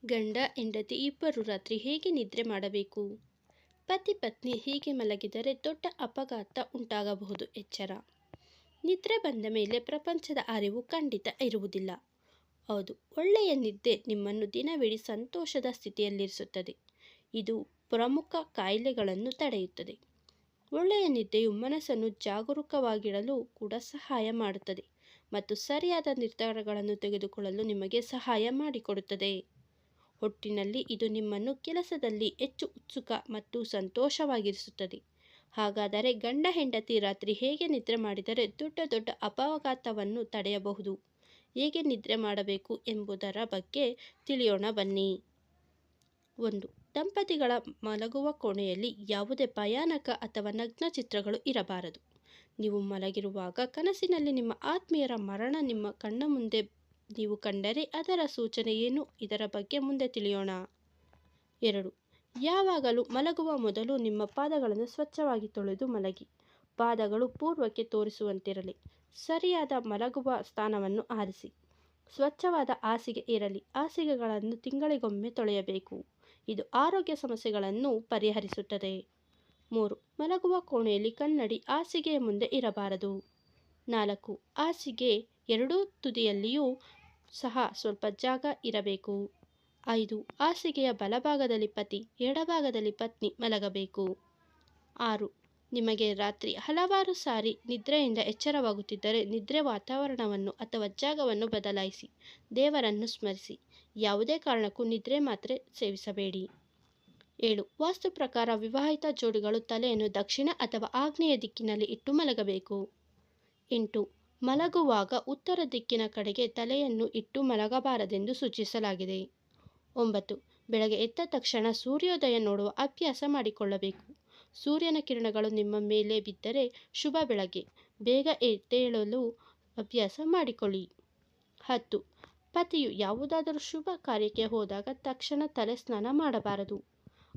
ಗಂಡ ಹೆಂಡತಿ ಇಬ್ಬರು ರಾತ್ರಿ ಹೇಗೆ ನಿದ್ರೆ ಮಾಡಬೇಕು? ಪತಿ ಪತ್ನಿ ಹೀಗೆ ಮಲಗಿದರೆ ದೊಡ್ಡ ಅಪಘಾತ ಉಂಟಾಗಬಹುದು. ಎಚ್ಚರ. ನಿದ್ರೆ ಬಂದ ಮೇಲೆ ಪ್ರಪಂಚದ ಅರಿವು ಖಂಡಿತ ಇರುವುದಿಲ್ಲ. ಹೌದು, ಒಳ್ಳೆಯ ನಿದ್ದೆ ನಿಮ್ಮನ್ನು ದಿನವಿಡೀ ಸಂತೋಷದ ಸ್ಥಿತಿಯಲ್ಲಿರಿಸುತ್ತದೆ. ಇದು ಪ್ರಮುಖ ಕಾಯಿಲೆಗಳನ್ನು ತಡೆಯುತ್ತದೆ. ಒಳ್ಳೆಯ ನಿದ್ದೆಯು ಮನಸ್ಸನ್ನು ಜಾಗರೂಕವಾಗಿಡಲು ಕೂಡ ಸಹಾಯ ಮಾಡುತ್ತದೆ ಮತ್ತು ಸರಿಯಾದ ನಿರ್ಧಾರಗಳನ್ನು ತೆಗೆದುಕೊಳ್ಳಲು ನಿಮಗೆ ಸಹಾಯ ಮಾಡಿಕೊಡುತ್ತದೆ. ಒಟ್ಟಿನಲ್ಲಿ ಇದು ನಿಮ್ಮನ್ನು ಕೆಲಸದಲ್ಲಿ ಹೆಚ್ಚು ಉತ್ಸುಕ ಮತ್ತು ಸಂತೋಷವಾಗಿರಿಸುತ್ತದೆ. ಹಾಗಾದರೆ ಗಂಡ ಹೆಂಡತಿ ರಾತ್ರಿ ಹೇಗೆ ನಿದ್ರೆ ಮಾಡಿದರೆ ದೊಡ್ಡ ದೊಡ್ಡ ಅಪಘಾತವನ್ನು ತಡೆಯಬಹುದು? ಹೇಗೆ ನಿದ್ರೆ ಮಾಡಬೇಕು ಎಂಬುದರ ಬಗ್ಗೆ ತಿಳಿಯೋಣ ಬನ್ನಿ. 1. ದಂಪತಿಗಳ ಮಲಗುವ ಕೋಣೆಯಲ್ಲಿ ಯಾವುದೇ ಭಯಾನಕ ಅಥವಾ ನಗ್ನ ಚಿತ್ರಗಳು ಇರಬಾರದು. ನೀವು ಮಲಗಿರುವಾಗ ಕನಸಿನಲ್ಲಿ ನಿಮ್ಮ ಆತ್ಮೀಯರ ಮರಣ ನಿಮ್ಮ ಕಣ್ಣ ಮುಂದೆ ನೀವು ಕಂಡರೆ ಅದರ ಸೂಚನೆ ಏನು? ಇದರ ಬಗ್ಗೆ ಮುಂದೆ ತಿಳಿಯೋಣ. 2. ಯಾವಾಗಲೂ ಮಲಗುವ ಮೊದಲು ನಿಮ್ಮ ಪಾದಗಳನ್ನು ಸ್ವಚ್ಛವಾಗಿ ತೊಳೆದು ಮಲಗಿ. ಪಾದಗಳು ಪೂರ್ವಕ್ಕೆ ತೋರಿಸುವಂತಿರಲಿ. ಸರಿಯಾದ ಮಲಗುವ ಸ್ಥಾನವನ್ನು ಆರಿಸಿ. ಸ್ವಚ್ಛವಾದ ಹಾಸಿಗೆ ಇರಲಿ. ಹಾಸಿಗೆಗಳನ್ನು ತಿಂಗಳಿಗೊಮ್ಮೆ ತೊಳೆಯಬೇಕು. ಇದು ಆರೋಗ್ಯ ಸಮಸ್ಯೆಗಳನ್ನು ಪರಿಹರಿಸುತ್ತದೆ. 3. ಮಲಗುವ ಕೋಣೆಯಲ್ಲಿ ಕನ್ನಡಿ ಹಾಸಿಗೆಯ ಮುಂದೆ ಇರಬಾರದು. 4. ಹಾಸಿಗೆ ಎರಡೂ ತುದಿಯಲ್ಲಿಯೂ ಸಹ ಸ್ವಲ್ಪ ಜಾಗ ಇರಬೇಕು. 5. ಹಾಸಿಗೆಯ ಬಲಭಾಗದಲ್ಲಿ ಪತಿ, ಎಡಭಾಗದಲ್ಲಿ ಪತ್ನಿ ಮಲಗಬೇಕು. 6. ನಿಮಗೆ ರಾತ್ರಿ ಹಲವಾರು ಸಾರಿ ನಿದ್ರೆಯಿಂದ ಎಚ್ಚರವಾಗುತ್ತಿದ್ದರೆ ನಿದ್ರೆ ವಾತಾವರಣವನ್ನು ಅಥವಾ ಜಾಗವನ್ನು ಬದಲಾಯಿಸಿ. ದೇವರನ್ನು ಸ್ಮರಿಸಿ. ಯಾವುದೇ ಕಾರಣಕ್ಕೂ ನಿದ್ರೆ ಮಾತ್ರೆ ಸೇವಿಸಬೇಡಿ. 7. ವಾಸ್ತು ಪ್ರಕಾರ ವಿವಾಹಿತ ಜೋಡಿಗಳು ತಲೆಯನ್ನು ದಕ್ಷಿಣ ಅಥವಾ ಆಗ್ನೇಯ ದಿಕ್ಕಿನಲ್ಲಿ ಇಟ್ಟು ಮಲಗಬೇಕು. 8. ಮಲಗುವಾಗ ಉತ್ತರ ದಿಕ್ಕಿನ ಕಡೆಗೆ ತಲೆಯನ್ನು ಇಟ್ಟು ಮಲಗಬಾರದೆಂದು ಸೂಚಿಸಲಾಗಿದೆ. 9. ಬೆಳಗ್ಗೆ ಎದ್ದ ತಕ್ಷಣ ಸೂರ್ಯೋದಯ ನೋಡುವ ಅಭ್ಯಾಸ ಮಾಡಿಕೊಳ್ಳಬೇಕು. ಸೂರ್ಯನ ಕಿರಣಗಳು ನಿಮ್ಮ ಮೇಲೆ ಬಿದ್ದರೆ ಶುಭ ಬೆಳಗ್ಗೆ. ಬೇಗ ಎದ್ದೇಳಲು ಅಭ್ಯಾಸ ಮಾಡಿಕೊಳ್ಳಿ. 10. ಪತಿಯು ಯಾವುದಾದರೂ ಶುಭ ಕಾರ್ಯಕ್ಕೆ ಹೋದಾಗ ತಕ್ಷಣ ತಲೆ ಸ್ನಾನ ಮಾಡಬಾರದು.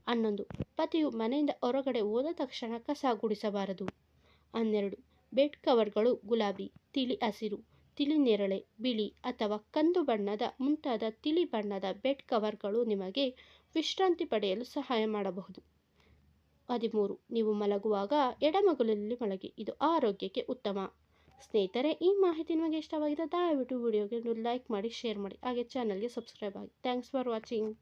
11. ಪತಿಯು ಮನೆಯಿಂದ ಹೊರಗಡೆ ಹೋದ ತಕ್ಷಣ ಕಸ ಗುಡಿಸಬಾರದು. 12. ಬೆಡ್ ಕವರ್ಗಳು ಗುಲಾಬಿ, ತಿಳಿ ಹಸಿರು, ತಿಳಿ ನೇರಳೆ, ಬಿಳಿ ಅಥವಾ ಕಂದು ಬಣ್ಣದ ಮುಂತಾದ ತಿಳಿ ಬಣ್ಣದ ಬೆಡ್ ಕವರ್ಗಳು ನಿಮಗೆ ವಿಶ್ರಾಂತಿ ಪಡೆಯಲು ಸಹಾಯ ಮಾಡಬಹುದು. 13. ನೀವು ಮಲಗುವಾಗ ಎಡಮಗುಲಲ್ಲಿ ಮಲಗಿ. ಇದು ಆರೋಗ್ಯಕ್ಕೆ ಉತ್ತಮ. ಸ್ನೇಹಿತರೆ, ಈ ಮಾಹಿತಿ ನಿಮಗೆ ಇಷ್ಟವಾಗಿದೆ ದಯವಿಟ್ಟು ವಿಡಿಯೋಗೆ ಲೈಕ್ ಮಾಡಿ, ಶೇರ್ ಮಾಡಿ, ಹಾಗೆ ಚಾನಲ್ಗೆ ಸಬ್ಸ್ಕ್ರೈಬ್ ಆಗಿ. Thanks for watching.